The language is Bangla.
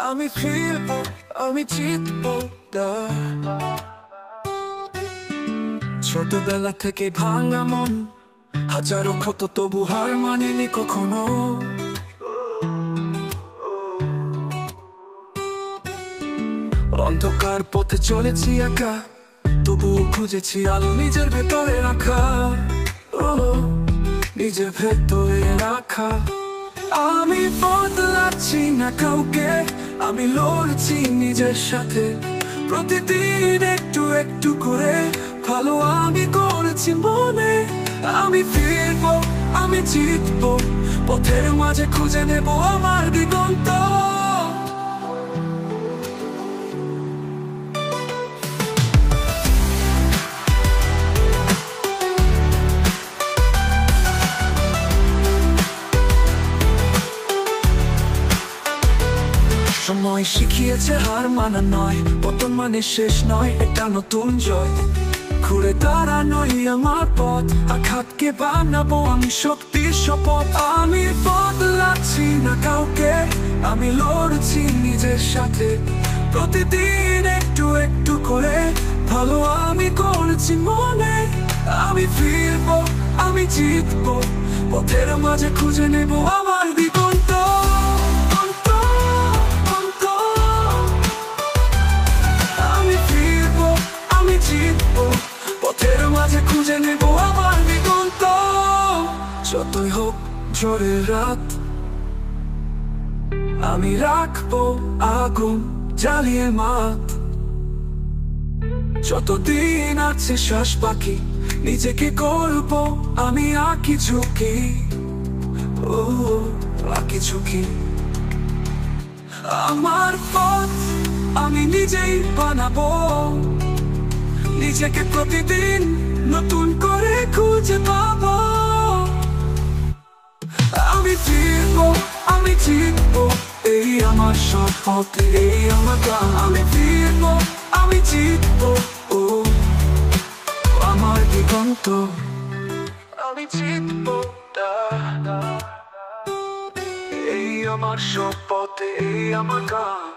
আমি ফিরবো, আমি জিতবো না। ছোটবেলা থেকে ভাঙা মন, হাজারো ক্ষত তবু হার মানেনি কখনো। অন্ধকার পথে চলেছি একা, তবু খুঁজেছি আলো নিজের ভেতরে রাখা। নিজের ভেতরে রাখা। আমি বদলাচ্ছি না কাউকে, আমি লড়ছি নিজের সাথে। প্রতিদিন একটু একটু করে ভালো আমি করেছি মনে। আমি ফিরবো, আমি জিতবো, পথের মাঝে খুঁজে নেবো আমার দিগন্ত। সময় শিখিয়েছে হার মানা নয়, পতন মানে শেষ নয়, এটা নতুন জয়। ঘুরে দাঁড়ানোই আমার পথ, আঘাতকে বানাবো আমি শক্তির শপথ। আমি বদলাচ্ছি না কাউকে, আমি লড়ছি নিজের সাথে। প্রতিদিন একটু একটু করে ভালো আমি করেছি মনে। আমি ফিরবো, আমি জিতবো, পথের মাঝে খুঁজে নেবো আমার দিগন্ত। পথের মাঝে খুঁজে নেব আমার দিগন্ত। যতই হোক ঝড়ের রাত, আমি রাখবো আগুন জ্বালিয়ে মাত। যতদিন আছে শ্বাস বাকি, নিজেকে করবো আমি আঁকি ঝুঁকি। আঁকি ঝুঁকি। আমার পথ আমি নিজেই বানাবো, নিজেকে প্রতিদিন নতুন করে খুঁজে পাবো। আমি ফিরবো, আমি জিতবো, এই আমার শপথ, এই আমার গান। আমি ফিরবো, আমি জিতবো, আমার দিগন্ত। আমি জিতবো, এই আমার শপথ, এই আমার গান।